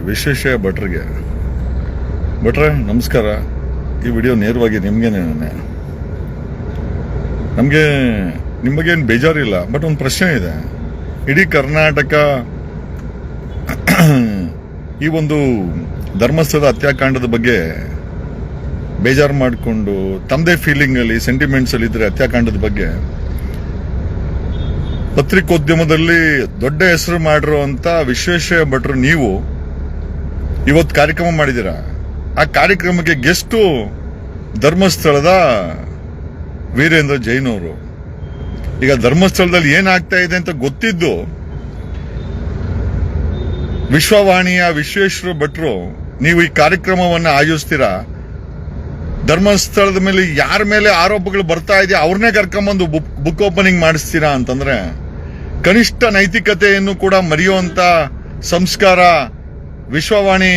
ವಿಶ್ವೇಶ್ವರಯ್ಯ ಭಟ್ರೆ ನಮಸ್ಕಾರ. ಈ ವಿಡಿಯೋ ನೇರವಾಗಿ ನಿಮ್ಗೇನೆ. ನಮಗೆ ನಿಮಗೇನು ಬೇಜಾರಿಲ್ಲ, ಬಟ್ ಒಂದು ಪ್ರಶ್ನೆ ಇದೆ. ಇಡೀ ಕರ್ನಾಟಕ ಈ ಒಂದು ಧರ್ಮಸ್ಥಳದ ಹತ್ಯಾಕಾಂಡದ ಬಗ್ಗೆ ಬೇಜಾರು ಮಾಡಿಕೊಂಡು ತಮ್ಮದೇ ಫೀಲಿಂಗ್ ಅಲ್ಲಿ ಸೆಂಟಿಮೆಂಟ್ಸ್ ಅಲ್ಲಿ ಇದ್ರೆ ಹತ್ಯಾಕಾಂಡದ ಬಗ್ಗೆ ಪತ್ರಿಕೋದ್ಯಮದಲ್ಲಿ ದೊಡ್ಡ ಹೆಸರು ಮಾಡಿರುವಂತ ವಿಶ್ವೇಶ್ವರಯ್ಯ ಭಟ್ರು ನೀವು ಇವತ್ತು ಕಾರ್ಯಕ್ರಮ ಮಾಡಿದ್ದೀರಾ. ಆ ಕಾರ್ಯಕ್ರಮಕ್ಕೆ ಗೆಸ್ಟು ಧರ್ಮಸ್ಥಳದ ವೀರೇಂದ್ರ ಜೈನ್ ಅವರು. ಈಗ ಧರ್ಮಸ್ಥಳದಲ್ಲಿ ಏನಾಗ್ತಾ ಇದೆ ಅಂತ ಗೊತ್ತಿದ್ದು ವಿಶ್ವವಾಣಿಯ ವಿಶ್ವೇಶ್ವರ ಭಟ್ರು ನೀವು ಈ ಕಾರ್ಯಕ್ರಮವನ್ನ ಆಯೋಜಿಸ್ತೀರಾ. ಧರ್ಮಸ್ಥಳದ ಮೇಲೆ ಯಾರ ಮೇಲೆ ಆರೋಪಗಳು ಬರ್ತಾ ಇದೆಯಾ ಅವ್ರನ್ನೇ ಕರ್ಕೊಂಬಂದು ಬುಕ್ ಓಪನಿಂಗ್ ಮಾಡಿಸ್ತೀರಾ ಅಂತಂದ್ರೆ ಕನಿಷ್ಠ ನೈತಿಕತೆಯನ್ನು ಕೂಡ ಮರೆಯುವಂತ ಸಂಸ್ಕಾರ ವಿಶ್ವವಾಣಿ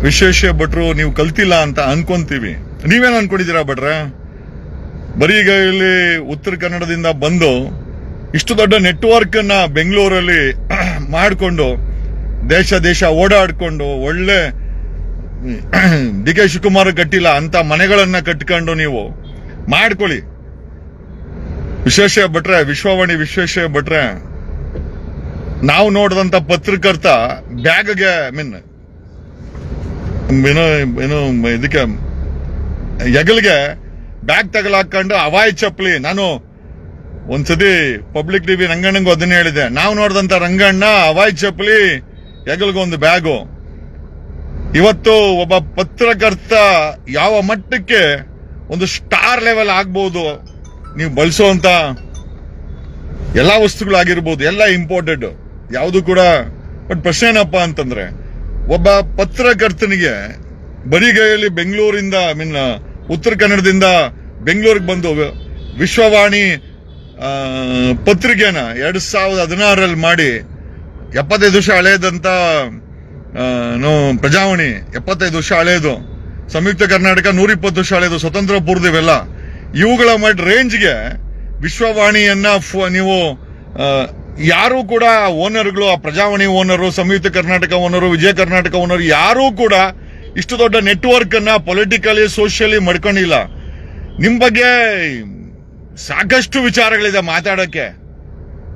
ವಿಶ್ವೇಶ್ವರಯ್ಯ ಭಟ್ರು ನೀವು ಕಲ್ತಿಲ್ಲ ಅಂತ ಅನ್ಕೊಂತೀವಿ. ನೀವೇನು ಅನ್ಕೊಂಡಿದ್ದೀರಾ ಭಟ್ರೆ? ಬರೀ ಈಗ ಇಲ್ಲಿ ಉತ್ತರ ಕನ್ನಡದಿಂದ ಬಂದು ಇಷ್ಟು ದೊಡ್ಡ ನೆಟ್ವರ್ಕ್ ಅನ್ನ ಬೆಂಗಳೂರಲ್ಲಿ ಮಾಡಿಕೊಂಡು ದೇಶ ಓಡಾಡ್ಕೊಂಡು ಒಳ್ಳೆ ಡಿ ಕೆ ಶಿವಕುಮಾರ್ ಕಟ್ಟಿಲ್ಲ ಅಂತ ಮನೆಗಳನ್ನ ಕಟ್ಕೊಂಡು ನೀವು ಮಾಡ್ಕೊಳ್ಳಿ. ವಿಶ್ವೇಶ್ವರಯ್ಯ ಭಟ್ರೆ, ವಿಶ್ವವಾಣಿ ವಿಶ್ವೇಶ್ವರಯ್ಯ ಭಟ್ರೆ, ನಾವು ನೋಡಿದಂತ ಪತ್ರಕರ್ತ ಬ್ಯಾಗ್ಗೆ ಏನು ಇದಕ್ಕೆ ಹೆಗಲ್ಗೆ ಬ್ಯಾಗ್ ತಗಲಾಕೊಂಡು ಹವಾಯಿ ಚಪ್ಪಲಿ. ನಾನು ಒಂದ್ಸತಿ ಪಬ್ಲಿಕ್ ಟಿವಿ ರಂಗಣ್ಣಂಗೂ ಅದನ್ನೇ ಹೇಳಿದೆ. ನಾವು ನೋಡಿದಂತ ರಂಗಣ್ಣ ಹವಾಯಿ ಚಪ್ಪಲಿ, ಹೆಗಲ್ಗೊಂದು ಬ್ಯಾಗು. ಇವತ್ತು ಒಬ್ಬ ಪತ್ರಕರ್ತ ಯಾವ ಮಟ್ಟಕ್ಕೆ ಒಂದು ಸ್ಟಾರ್ ಲೆವೆಲ್ ಆಗ್ಬಹುದು, ನೀವು ಬಳಸುವಂತ ಎಲ್ಲಾ ವಸ್ತುಗಳಾಗಿರ್ಬೋದು, ಎಲ್ಲ ಇಂಪೋರ್ಟೆಡ್ ಯಾವುದು ಕೂಡ. ಬಟ್ ಪ್ರಶ್ನೆ ಏನಪ್ಪಾ ಅಂತಂದ್ರೆ, ಒಬ್ಬ ಪತ್ರಕರ್ತನಿಗೆ ಬರಿಗೈಯಲ್ಲಿ ಬೆಂಗಳೂರಿಂದ ಉತ್ತರ ಕನ್ನಡದಿಂದ ಬೆಂಗಳೂರಿಗೆ ಬಂದು ವಿಶ್ವವಾಣಿ ಪತ್ರಿಕೆನ 2016 ಮಾಡಿ 75 ವರ್ಷ ಹಳೆಯದಂತ ಪ್ರಜಾವಾಣಿ 75 ವರ್ಷ ಹಳೆಯದು, ಸಂಯುಕ್ತ ಕರ್ನಾಟಕ 120 ವರ್ಷ ಹಳೆಯದು, ಸ್ವತಂತ್ರ ಪೂರ್ವವೆಲ್ಲ ಇವುಗಳ ರೇಂಜ್ಗೆ ವಿಶ್ವವಾಣಿಯನ್ನ ನೀವು ಯಾರೂ ಕೂಡ ಓನರ್ಗಳು, ಆ ಪ್ರಜಾವಾಣಿ ಓನರು, ಸಂಯುಕ್ತ ಕರ್ನಾಟಕ ಓನರು, ವಿಜಯ ಕರ್ನಾಟಕ ಓನರು ಯಾರೂ ಕೂಡ ಇಷ್ಟು ದೊಡ್ಡ ನೆಟ್ವರ್ಕ್ ಅನ್ನ ಪೊಲಿಟಿಕಲಿ ಸೋಷಿಯಲಿ ಮಾಡ್ಕೊಂಡಿಲ್ಲ. ನಿಮ್ ಬಗ್ಗೆ ಸಾಕಷ್ಟು ವಿಚಾರಗಳಿದೆ ಮಾತಾಡಕ್ಕೆ.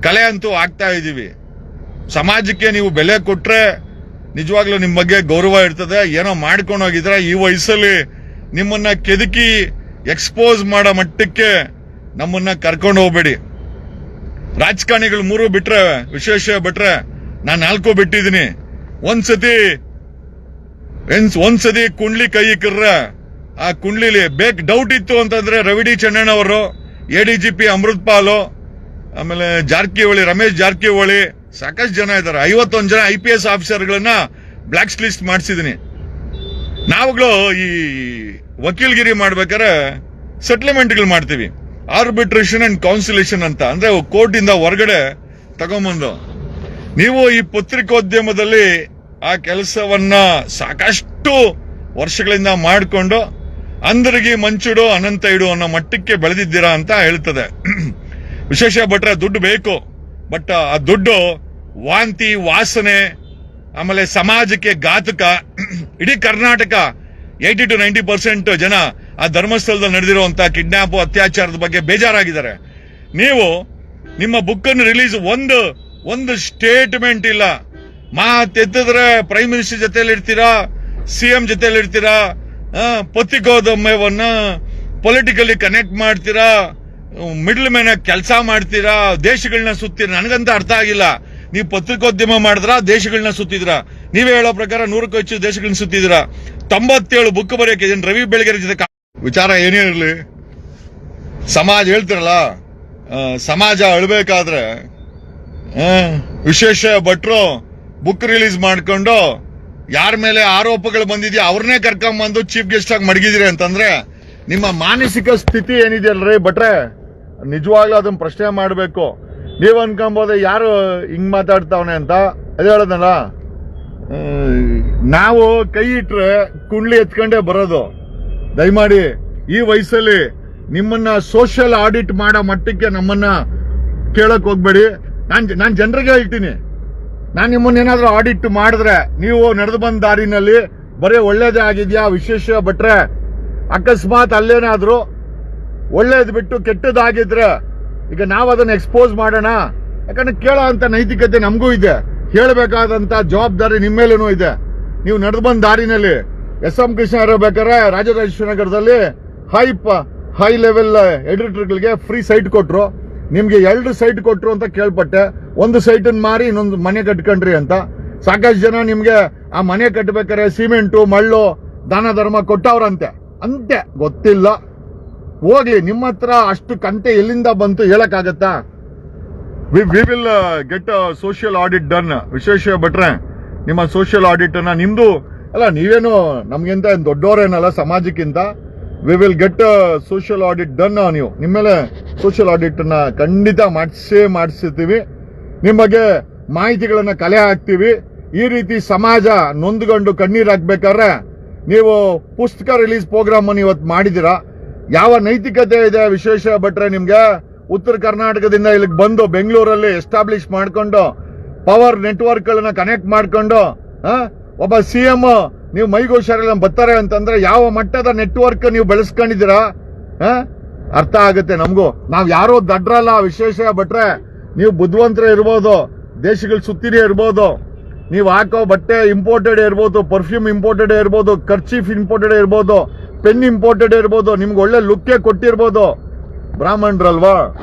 ಕಲೆ ಅಂತೂ ಆಗ್ತಾ ಇದೀವಿ. ಸಮಾಜಕ್ಕೆ ನೀವು ಬೆಲೆ ಕೊಟ್ರೆ ನಿಜವಾಗ್ಲೂ ನಿಮ್ ಬಗ್ಗೆ ಗೌರವ ಇರ್ತದೆ. ಏನೋ ಮಾಡ್ಕೊಂಡು ಹೋಗಿದ್ರೆ ಈ ವಯಸ್ಸಲ್ಲಿ ನಿಮ್ಮನ್ನ ಕೆದಕಿ ಎಕ್ಸ್ಪೋಸ್ ಮಾಡೋ ಮಟ್ಟಕ್ಕೆ ನಮ್ಮನ್ನ ಕರ್ಕೊಂಡು ಹೋಗ್ಬೇಡಿ. ರಾಜಕಾರಣಿಗಳು 3 ಬಿಟ್ರೆ ವಿಶ್ವೇಶ್ವರಯ್ಯ ಭಟ್ರೆ ನಾನು 4 ಬಿಟ್ಟಿದ್ದೀನಿ. ಒಂದ್ಸತಿ ಕುಂಡ್ಲಿ ಕೈ ಇಕ್ಕರ್ರೆ ಆ ಕುಂಡ್ಲಿಲಿ ಡೌಟ್ ಇತ್ತು ಅಂತಂದ್ರೆ ರವಿಡಿ ಚೆನ್ನಣ್ಣವರು, ಎಡಿಜಿಪಿ ಅಮೃತ್ ಪಾಲು, ಆಮೇಲೆ ರಮೇಶ್ ಜಾರಕಿಹೊಳಿ, ಸಾಕಷ್ಟು ಜನ ಇದ್ದಾರೆ. 51 ಜನ IPS ಆಫೀಸರ್ಗಳನ್ನ ಬ್ಲಾಕ್ ಲಿಸ್ಟ್ ಮಾಡಿಸಿದೀನಿ. ನಾವುಗಳು ಈ ವಕೀಲ್ಗಿರಿ ಮಾಡ್ಬೇಕಾದ್ರೆ ಸೆಟ್ಲ್ಮೆಂಟ್ಗಳು ಮಾಡ್ತೀವಿ, ಆರ್ಬಿಟ್ರೇಷನ್ ಅಂಡ್ ಕೌನ್ಸಿಲೇಷನ್ ಅಂತ, ಅಂದ್ರೆ ಕೋರ್ಟ್ ಇಂದ ಹೊರಗಡೆ ತಗೊಂಬಂದು. ನೀವು ಈ ಪತ್ರಿಕೋದ್ಯಮದಲ್ಲಿ ಆ ಕೆಲಸವನ್ನ ಸಾಕಷ್ಟು ವರ್ಷಗಳಿಂದ ಮಾಡಿಕೊಂಡು ಅಂದರಿಗೆ ಮಂಚುಡು ಅನಂತ ಇಡು ಅನ್ನೋ ಮಟ್ಟಕ್ಕೆ ಬೆಳೆದಿದ್ದೀರಾ ಅಂತ ಹೇಳ್ತದೆ. ವಿಶ್ವೇಶ್ವರಯ್ಯ ಭಟ್ರೆ, ದುಡ್ಡು ಬೇಕು, ಬಟ್ ಆ ದುಡ್ಡು ವಾಂತಿ ವಾಸನೆ, ಆಮೇಲೆ ಸಮಾಜಕ್ಕೆ ಘಾತಕ. ಇಡೀ ಕರ್ನಾಟಕ 80 to 90% ಜನ ಆ ಧರ್ಮಸ್ಥಳದಲ್ಲಿ ನಡೆದಿರುವಂತಹ ಕಿಡ್ನಾಪ್ ಅತ್ಯಾಚಾರದ ಬಗ್ಗೆ ಬೇಜಾರಾಗಿದ್ದಾರೆ. ನೀವು ನಿಮ್ಮ ಬುಕ್ ಅನ್ನು ರಿಲೀಸ್ ಒಂದು ಸ್ಟೇಟ್ಮೆಂಟ್ ಇಲ್ಲ. ಮಾತೆತ್ತಿದ್ರೆ ಪ್ರೈಮ್ ಮಿನಿಸ್ಟರ್ ಜೊತೆಲಿ ಇರ್ತೀರಾ, CM ಜೊತೆಲಿ ಇರ್ತೀರಾ, ಪತ್ರಿಕೋದ್ಯಮವನ್ನ ಪೊಲಿಟಿಕಲಿ ಕನೆಕ್ಟ್ ಮಾಡ್ತೀರಾ, ಮಿಡ್ಲ್ ಮ್ಯಾನ್ ಕೆಲಸ ಮಾಡ್ತೀರಾ, ದೇಶಗಳನ್ನ ಸುತ್ತೀರಾ. ನನಗಂತ ಅರ್ಥ ಆಗಿಲ್ಲ. ನೀವು ಪತ್ರಿಕೋದ್ಯಮ ಮಾಡಿದ್ರ ದೇಶಗಳನ್ನ ಸುತ್ತಿದ್ರ? ನೀವೇ ಹೇಳೋ ಪ್ರಕಾರ 100ಕ್ಕೂ ಹೆಚ್ಚು ದೇಶಗಳನ್ನ ಸುತ್ತಿದ್ರ. 97 ಬುಕ್ ಬರೆಯಕ್ಕೆ ರವಿ ಬೆಳಗೆರೆ ಜೊತೆ ವಿಚಾರ ಏನೇ ಇರಲಿ, ಸಮಾಜ ಹೇಳ್ತಿರಲ್ಲ, ಸಮಾಜ ಅಳ್ಬೇಕಾದ್ರೆ ವಿಶ್ವೇಶ್ವರಯ್ಯ ಭಟ್ರು ಬುಕ್ ರಿಲೀಸ್ ಮಾಡ್ಕೊಂಡು ಯಾರ ಮೇಲೆ ಆರೋಪಗಳು ಬಂದಿದೆಯಾ ಅವ್ರನ್ನೇ ಕರ್ಕೊಂಬಂದು ಚೀಫ್ ಗೆಸ್ಟ್ ಆಗಿ ಮಡಗಿದಿರಿ ಅಂತಂದ್ರೆ ನಿಮ್ಮ ಮಾನಸಿಕ ಸ್ಥಿತಿ ಏನಿದೆಯಲ್ರಿ ಭಟ್ರೆ, ನಿಜವಾಗ್ಲೂ ಅದನ್ನ ಪ್ರಶ್ನೆ ಮಾಡಬೇಕು. ನೀವು ಅನ್ಕೊಂಬೋದೆ ಯಾರು ಹಿಂಗ್ ಮಾತಾಡ್ತಾವನೆ ಅಂತ. ಅದೇ ಹೇಳೋದಲ್ಲ, ನಾವು ಕೈ ಇಟ್ರೆ ಕುಂಡ್ಲಿ ಎತ್ಕೊಂಡೇ ಬರೋದು. ದಯಮಾಡಿ ಈ ವಯಸ್ಸಲ್ಲಿ ನಿಮ್ಮನ್ನ ಸೋಷಿಯಲ್ ಆಡಿಟ್ ಮಾಡೋ ಮಟ್ಟಕ್ಕೆ ನಮ್ಮನ್ನ ಕೇಳಕ್ ಹೋಗ್ಬೇಡಿ. ನಾನ್ ಜನರಿಗೆ ಹೇಳ್ತೀನಿ, ನಾನು ನಿಮ್ಮನ್ನೇನಾದ್ರೂ ಆಡಿಟ್ ಮಾಡಿದ್ರೆ ನೀವು ನಡೆದು ಬಂದ ದಾರಿನಲ್ಲಿ ಬರೀ ಒಳ್ಳೇದೇ ಆಗಿದ್ಯಾ ವಿಶೇಷ ಭಟ್ರೆ, ಅಕಸ್ಮಾತ್ ಅಲ್ಲೇನಾದ್ರೂ ಒಳ್ಳೇದು ಬಿಟ್ಟು ಕೆಟ್ಟದಾಗಿದ್ರೆ ಈಗ ನಾವು ಅದನ್ನ ಎಕ್ಸ್ಪೋಸ್ ಮಾಡೋಣ. ಯಾಕಂದ್ರೆ ಕೇಳೋ ಅಂತ ನೈತಿಕತೆ ನಮಗೂ ಇದೆ, ಹೇಳಬೇಕಾದಂತ ಜವಾಬ್ದಾರಿ ನಿಮ್ಮೇಲೂ ಇದೆ. ನೀವು ನಡೆದು ಬಂದ ದಾರಿನಲ್ಲಿ ಎಸ್.ಎಂ. ಕೃಷ್ಣ ಇರಬೇಕಾದ್ರೆ ರಾಜರಾಜೇಶ್ವರನಗರದಲ್ಲಿ ಹೈ ಲೆವೆಲ್ ಎಡಿಟರ್ಗಳಿಗೆ ಫ್ರೀ ಸೈಟ್ ಕೊಟ್ರು. ನಿಮ್ಗೆ 2 ಸೈಟ್ ಕೊಟ್ರು ಅಂತ ಕೇಳ್ಪಟ್ಟೆ. ಒಂದು ಸೈಟ್ ಮಾರಿ ಇನ್ನೊಂದು ಮನೆ ಕಟ್ಕೊಂಡ್ರಿ ಅಂತ. ಸಾಕಷ್ಟು ಜನ ನಿಮ್ಗೆ ಆ ಮನೆ ಕಟ್ಟಬೇಕಾದ್ರೆ ಸಿಮೆಂಟು ಮಳ್ಳು ದಾನ ಧರ್ಮ ಕೊಟ್ಟವ್ರಂತೆ ಅಂತೆ, ಗೊತ್ತಿಲ್ಲ. ಹೋಗ್ಲಿ, ನಿಮ್ಮ ಹತ್ರ ಅಷ್ಟು ಕಂತೆ ಎಲ್ಲಿಂದ ಬಂತು ಹೇಳಕ್ಕಾಗತ್ತಾ? We will get social audit done. ವಿಶೇಷ ಭಟ್ರೆ, ನಿಮ್ಮ ಸೋಷಿಯಲ್ ಆಡಿಟ್ ಅನ್ನ ನಿಮ್ದು ಅಲ್ಲ, ನೀವೇನು ನಮ್ಗಿಂತ ದೊಡ್ಡವರೇನಲ್ಲ ಸಮಾಜಕ್ಕಿಂತ. We will get social audit done. ನೀವು ನಿಮ್ಮ ಮೇಲೆ ಸೋಷಿಯಲ್ ಆಡಿಟ್ ಅನ್ನ ಖಂಡಿತ ಮಾಡಿಸ್ತೀವಿ. ನಿಮ್ಮ ಬಗ್ಗೆ ಮಾಹಿತಿಗಳನ್ನ ಕಲೆ ಹಾಕ್ತಿವಿ. ಈ ರೀತಿ ಸಮಾಜ ನೊಂದ್ಕೊಂಡು ಕಣ್ಣೀರ್ ಹಾಕ್ಬೇಕಾದ್ರೆ ನೀವು ಪುಸ್ತಕ ರಿಲೀಸ್ ಪ್ರೋಗ್ರಾಮ್ ಅನ್ನು ಇವತ್ತು ಮಾಡಿದಿರಾ. ಯಾವ ನೈತಿಕತೆ ಇದೆ ವಿಶೇಷ ಭಟ್ರೆ ನಿಮ್ಗೆ? ಉತ್ತರ ಕರ್ನಾಟಕದಿಂದ ಇಲ್ಲಿಗೆ ಬಂದು ಬೆಂಗಳೂರಲ್ಲಿ ಎಸ್ಟಾಬ್ಲಿಷ್ ಮಾಡ್ಕೊಂಡು ಪವರ್ ನೆಟ್ವರ್ಕ್ ಗಳನ್ನ ಕನೆಕ್ಟ್ ಮಾಡ್ಕೊಂಡು ಒಬ್ಬ ಸಿಎಂ ನೀವು ಮೈಗೋಶಾರೆಲ್ಲ ಬರ್ತಾರೆ ಅಂತಂದ್ರೆ ಯಾವ ಮಟ್ಟದ ನೆಟ್ವರ್ಕ್ ನೀವು ಬೆಳೆಸ್ಕೊಂಡಿದ್ದೀರಾ ಅರ್ಥ ಆಗುತ್ತೆ ನಮಗೂ. ನಾವ್ ಯಾರೋ ದಡ್ರಲ್ಲ ವಿಶೇಷ ಭಟ್ರೆ. ನೀವು ಬುದ್ಧಿವಂತರ ಇರ್ಬೋದು, ದೇಶಗಳು ಸುತ್ತಿನೇ ಇರ್ಬೋದು, ನೀವು ಹಾಕೋ ಬಟ್ಟೆ ಇಂಪೋರ್ಟೆಡ್ ಇರ್ಬೋದು, ಪರ್ಫ್ಯೂಮ್ ಇಂಪೋರ್ಟೆಡ್ ಇರ್ಬೋದು, ಕರ್ಚೀಫ್ ಇಂಪೋರ್ಟೆಡ್ ಇರ್ಬೋದು, ಪೆನ್ ಇಂಪೋರ್ಟೆಡ್ ಇರ್ಬೋದು, ನಿಮ್ಗೆ ಒಳ್ಳೆ ಲುಕ್ಕೇ ಕೊಟ್ಟಿರ್ಬೋದು. ಬ್ರಾಹ್ಮಣರಲ್ವಾ,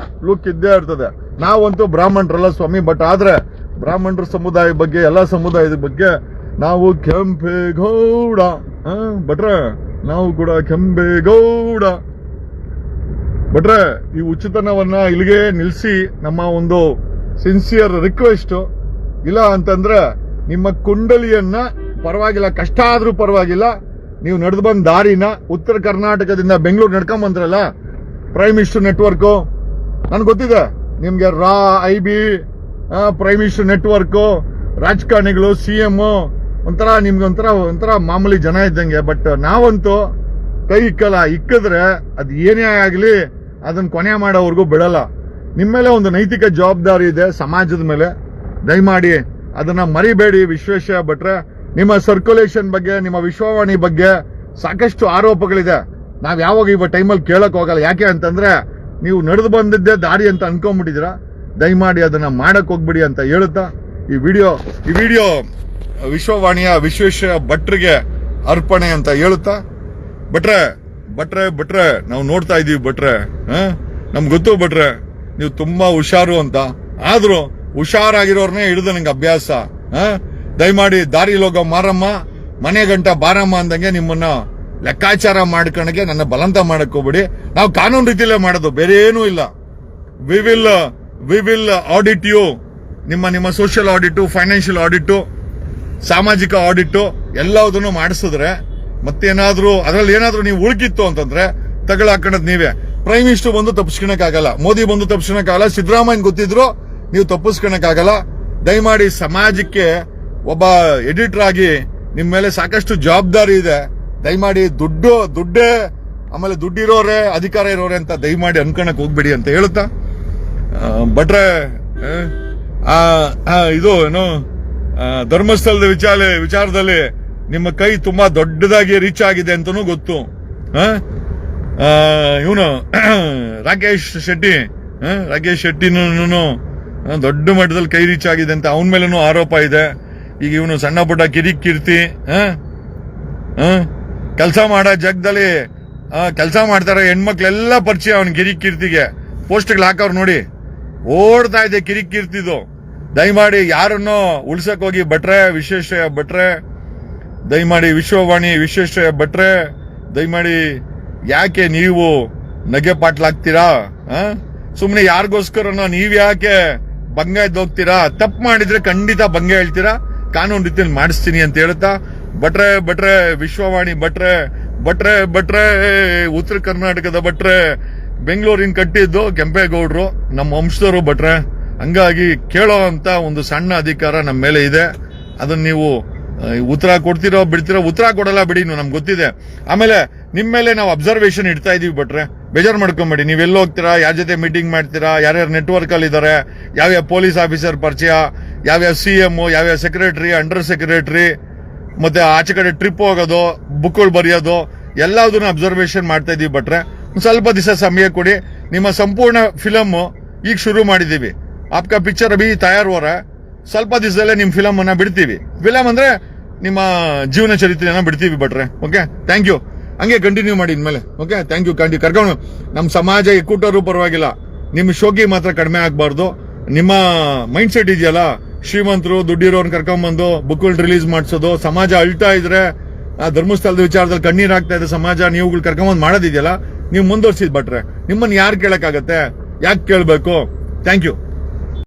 ಲುಕ್ ಇದ್ದೇ ಇರ್ತದೆ. ನಾವಂತೂ ಬ್ರಾಹ್ಮಣರಲ್ಲ ಸ್ವಾಮಿ. ಬಟ್ ಆದ್ರೆ ಬ್ರಾಹ್ಮಣರ ಸಮುದಾಯ ಬಗ್ಗೆ, ಎಲ್ಲಾ ಸಮುದಾಯದ ಬಗ್ಗೆ ನಾವು ಕೆಂಪೇಗೌಡ ಭಟ್ರೆ, ನಾವು ಕೂಡ ಕೆಂಪೇಗೌಡ ಭಟ್ರೆ. ಈ ಉಚಿತನವನ್ನ ಇಲ್ಲಿಗೆ ನಿಲ್ಲಿಸಿ ನಮ್ಮ ಒಂದು ಸಿನ್ಸಿಯರ್ ರಿಕ್ವೆಸ್ಟ್. ಇಲ್ಲ ಅಂತಂದ್ರೆ ನಿಮ್ಮ ಕುಂಡಲಿಯನ್ನ ಪರವಾಗಿಲ್ಲ, ಕಷ್ಟ ಆದ್ರೂ ಪರವಾಗಿಲ್ಲ, ನೀವು ನಡೆದು ಬಂದ ದಾರಿನ ಉತ್ತರ ಕರ್ನಾಟಕದಿಂದ ಬೆಂಗಳೂರು ನಡ್ಕೊಂಡ್ ಬಂದ್ರಲ್ಲ, ಪ್ರೈಮ್ ಮಿನಿಸ್ಟರ್ ನೆಟ್ವರ್ಕ್ ನನ್ಗೆ ಗೊತ್ತಿದೆ. ನಿಮ್ಗೆ IB ಪ್ರೈಮ್ ಮಿನಿಸ್ಟರ್ ನೆಟ್ವರ್ಕ್, ರಾಜಕಾರಣಿಗಳು, CM ಒಂಥರ ನಿಮ್ಗೆ ಒಂಥರ ಮಾಮೂಲಿ ಜನ ಇದ್ದಂಗೆ. ಬಟ್ ನಾವಂತೂ ಕೈ ಇಕ್ಕಿದ್ರೆ ಅದು ಏನೇ ಆಗ್ಲಿ ಅದನ್ನ ಕೊನೆ ಮಾಡೋವರೆಗೂ ಬಿಡಲ್ಲ. ನಿಮ್ಮ ಮೇಲೆ ಒಂದು ನೈತಿಕ ಜವಾಬ್ದಾರಿ ಇದೆ ಸಮಾಜದ ಮೇಲೆ. ದಯಮಾಡಿ ಅದನ್ನ ಮರಿಬೇಡಿ ವಿಶ್ವೇಶ ಭಟ್ರೆ. ನಿಮ್ಮ ಸರ್ಕ್ಯುಲೇಷನ್ ಬಗ್ಗೆ, ನಿಮ್ಮ ವಿಶ್ವವಾಣಿ ಬಗ್ಗೆ ಸಾಕಷ್ಟು ಆರೋಪಗಳಿದೆ. ನಾವ್ ಯಾವಾಗ ಇವ ಟೈಮಲ್ಲಿ ಕೇಳಕ್ ಹೋಗಲ್ಲ. ಯಾಕೆ ಅಂತಂದ್ರೆ ನೀವು ನಡೆದು ಬಂದಿದ್ದೆ ದಾರಿ ಅಂತ ಅನ್ಕೊಂಡ್ಬಿಟ್ಟಿದ್ದೀರಾ. ದಯಮಾಡಿ ಅದನ್ನ ಮಾಡಕ್ ಹೋಗ್ಬಿಡಿ ಅಂತ ಹೇಳುತ್ತಾ ಈ ವಿಡಿಯೋ ವಿಶ್ವವಾಣಿಯ ವಿಶ್ವೇಶ ಭಟ್ರಿಗೆ ಅರ್ಪಣೆ ಅಂತ ಹೇಳುತ್ತಾ, ಭಟ್ರೆ ನಾವು ನೋಡ್ತಾ ಇದೀವಿ ಭಟ್ರೆ. ನಮ್ಗೆ ಗೊತ್ತು ಭಟ್ರೆ ನೀವು ತುಂಬಾ ಹುಷಾರು ಅಂತ. ಆದ್ರೂ ಹುಷಾರಾಗಿರೋರ್ನೇ ಹಿಡಿದು ನಂಗೆ ಅಭ್ಯಾಸ. ದಯಮಾಡಿ ದಾರಿಲೋಗ ಮಾರಮ್ಮ ಮನೆ ಗಂಟ ಬಾರಮ್ಮ ಅಂದಂಗೆ ನಿಮ್ಮನ್ನ ಲೆಕ್ಕಾಚಾರ ಮಾಡ್ಕೊಂಡಗೆ ನನ್ನ ಬಲಂತ ಮಾಡಕ್ ಹೋಗ್ಬಿಡಿ. ನಾವು ಕಾನೂನು ರೀತಿಯಲ್ಲೇ ಮಾಡೋದು, ಬೇರೆ ಏನೂ ಇಲ್ಲ. We will audit you. ನಿಮ್ಮ ಸೋಷಿಯಲ್ ಆಡಿಟ್, ಫೈನಾನ್ಷಿಯಲ್ ಆಡಿಟ್, ಸಾಮಾಜಿಕ ಆಡಿಟ್ ಎಲ್ಲದನ್ನು ಮಾಡಿಸಿದ್ರೆ ಮತ್ತೇನಾದ್ರೂ ಅದ್ರಲ್ಲಿ ಏನಾದ್ರೂ ನೀವು ಉಳುಕಿತ್ತು ಅಂತಂದ್ರೆ ತಗೊಳಾಕಣದ್ ನೀವೇ. ಪ್ರೈಮ್ ಮಿನಿಸ್ಟರ್ ಬಂದು ತಪ್ಪಿಸ್ಕೊಳಕ್ಕಾಗಲ್ಲ, ಮೋದಿ ಬಂದು ತಪ್ಪಿಸ್ಕೊಳಕ್ಕಾಗಲ್ಲ, ಸಿದ್ದರಾಮಯ್ಯ ಗೊತ್ತಿದ್ರು ನೀವು ತಪ್ಪಿಸ್ಕೊಳಕ್ಕಾಗಲ್ಲ. ದಯಮಾಡಿ ಸಮಾಜಕ್ಕೆ ಒಬ್ಬ ಎಡಿಟರ್ ಆಗಿ ನಿಮ್ ಮೇಲೆ ಸಾಕಷ್ಟು ಜವಾಬ್ದಾರಿ ಇದೆ. ದಯಮಾಡಿ ದುಡ್ಡೇ ಆಮೇಲೆ ದುಡ್ಡಿರೋರೆ ಅಧಿಕಾರ ಇರೋರೆ ಅಂತ ದಯಮಾಡಿ ಅನ್ಕೊಳಕ್ ಹೋಗ್ಬೇಡಿ ಅಂತ ಹೇಳುತ್ತಾ, ಭಟ್ರೆ ಇದು ಏನು ಧರ್ಮಸ್ಥಳದ ವಿಚಾರದಲ್ಲಿ ನಿಮ್ಮ ಕೈ ತುಂಬಾ ದೊಡ್ಡದಾಗಿ ರೀಚ್ ಆಗಿದೆ ಅಂತಾನೂ ಗೊತ್ತು. ಇವನು ರಾಕೇಶ್ ಶೆಟ್ಟಿನೂ ದೊಡ್ಡ ಮಟ್ಟದಲ್ಲಿ ಕೈ ರೀಚ್ ಆಗಿದೆ ಅಂತ ಅವನ ಮೇಲೂ ಆರೋಪ ಇದೆ. ಈಗ ಇವನು ಸಣ್ಣ ಪುಟ್ಟ ಕಿರಿಕೀರ್ತಿ ಕೆಲಸ ಮಾಡೋ ಜಾಗದಲ್ಲಿ ಕೆಲಸ ಮಾಡ್ತಾರೆ ಹೆಣ್ಮಕ್ಳೆಲ್ಲ ಪರಿಚಯ ಅವನ್ ಕಿರಿಕೀರ್ತಿಗೆ. ಪೋಸ್ಟ್ಗಳು ಹಾಕವ್ರು ನೋಡಿ, ಓಡ್ತಾ ಇದೆ ಕಿರಿಕೀರ್ತಿದು. ದಯಮಾಡಿ ಯಾರನ್ನೋ ಉಳ್ಸಕ್ ಹೋಗಿ ಭಟ್ರೆ, ವಿಶ್ವೇಶ್ವರಯ್ಯ ಭಟ್ರೆ, ದಯಮಾಡಿ ವಿಶ್ವವಾಣಿ ವಿಶ್ವೇಶ್ವರಯ್ಯ ಭಟ್ರೆ, ದಯಮಾಡಿ ಯಾಕೆ ನೀವು ನಗೆ ಪಾಟ್ಲಾಗ್ತೀರಾ? ಸುಮ್ನೆ ಯಾರಿಗೋಸ್ಕರನೋ ನೀವ್ ಯಾಕೆ ಭಂಗ ಎದ್ದೋಗ್ತೀರಾ? ತಪ್ಪು ಮಾಡಿದ್ರೆ ಖಂಡಿತ ಭಂಗ ಹೇಳ್ತೀರಾ, ಕಾನೂನು ರೀತಿಯಲ್ಲಿ ಮಾಡಿಸ್ತೀನಿ ಅಂತ ಹೇಳ್ತಾ, ಭಟ್ರೆ ವಿಶ್ವವಾಣಿ ಭಟ್ರೆ ಉತ್ತರ ಕರ್ನಾಟಕದ ಭಟ್ರೆ, ಬೆಂಗಳೂರಿನ ಕಟ್ಟಿದ್ದು ಕೆಂಪೇಗೌಡರು, ನಮ್ಮ ವಂಶದವರು ಭಟ್ರೆ. ಹಂಗಾಗಿ ಕೇಳೋ ಅಂತ ಒಂದು ಸಣ್ಣ ಅಧಿಕಾರ ನಮ್ಮ ಮೇಲೆ ಇದೆ. ಅದನ್ನ ನೀವು ಉತ್ತರ ಕೊಡ್ತಿರೋ ಬಿಡ್ತಿರೋ, ಉತ್ತರ ಕೊಡಲ್ಲ ಬಿಡಿ, ನಮ್ಗೆ ಗೊತ್ತಿದೆ. ಆಮೇಲೆ ನಿಮ್ ಮೇಲೆ ನಾವು ಅಬ್ಸರ್ವೇಷನ್ ಇಡ್ತಾ ಇದೀವಿ ಭಟ್ರೆ, ಬೇಜಾರು ಮಾಡ್ಕೊಂಬೇಡಿ. ನೀವೆಲ್ಲ ಹೋಗ್ತೀರಾ, ಯಾರ ಜೊತೆ ಮೀಟಿಂಗ್ ಮಾಡ್ತೀರಾ, ಯಾರ್ಯಾರು ನೆಟ್ವರ್ಕ್ ಅಲ್ಲಿ ಇದಾರೆ, ಯಾವ್ಯಾವ ಪೊಲೀಸ್ ಆಫೀಸರ್ ಪರಿಚಯ, ಯಾವ್ಯಾವ CM, ಯಾವ್ಯಾವ ಸೆಕ್ರೆಟರಿ, ಅಂಡರ್ ಸೆಕ್ರೆಟರಿ, ಮತ್ತೆ ಆಚೆ ಕಡೆ ಟ್ರಿಪ್ ಹೋಗೋದು, ಬುಕ್ಗಳು ಬರೆಯೋದು ಎಲ್ಲದನ್ನ ಅಬ್ಸರ್ವೇಷನ್ ಮಾಡ್ತಾ ಇದೀವಿ. ಭಟ್ರೆ ಸ್ವಲ್ಪ ದಿವಸ ಸಮಯ ಕೊಡಿ. ನಿಮ್ಮ ಸಂಪೂರ್ಣ ಫಿಲಮ್ ಈಗ ಶುರು ಮಾಡಿದೀವಿ. ಆಪ್ಕಾ ಪಿಕ್ಚರ್ ಅಭಿ ತಯಾರು ಹೊರ ಸ್ವಲ್ಪ ದಿವಸದಲ್ಲೇ ನಿಮ್ ಫಿಲಮ್ ಅನ್ನ ಬಿಡ್ತೀವಿ. ಫಿಲಮ್ ಅಂದ್ರೆ ನಿಮ್ಮ ಜೀವನ ಚರಿತ್ರೆಯನ್ನ ಬಿಡ್ತೀವಿ ಭಟ್ರೆ. Okay, thank you. ಹಂಗೆ ಕಂಟಿನ್ಯೂ ಮಾಡಿ ಇನ್ಮೇಲೆ. Okay, thank you. ಕರ್ಕೊಂಡು ನಮ್ಮ ಸಮಾಜ ಎಕ್ಕೂಟರು ಪರವಾಗಿಲ್ಲ, ನಿಮ್ ಶೋಕಿ ಮಾತ್ರ ಕಡಿಮೆ ಆಗ್ಬಾರ್ದು. ನಿಮ್ಮ ಮೈಂಡ್ ಸೆಟ್ ಇದೆಯಲ್ಲ, ಶ್ರೀಮಂತರು ದುಡ್ಡಿರೋರ್ನ ಕರ್ಕೊಂಡ್ಬಂದು ಬುಕ್ಗಳು ರಿಲೀಸ್ ಮಾಡಿಸೋದು, ಸಮಾಜ ಅಳ್ತಾ ಇದ್ರೆ ಧರ್ಮಸ್ಥಳದ ವಿಚಾರದಲ್ಲಿ ಕಣ್ಣೀರ್ ಆಗ್ತಾ ಇದೆ ಸಮಾಜ, ನೀವುಗಳು ಕರ್ಕೊಂಬಂದು ಮಾಡೋದಿದೆಯಲ್ಲ, ನೀವು ಮುಂದುವರ್ಸಿದ್ ಭಟ್ರೆ. ನಿಮ್ಮನ್ನ ಯಾರು ಕೇಳಕ್ಕಾಗತ್ತೆ? ಯಾಕೆ ಕೇಳಬೇಕು? Thank you.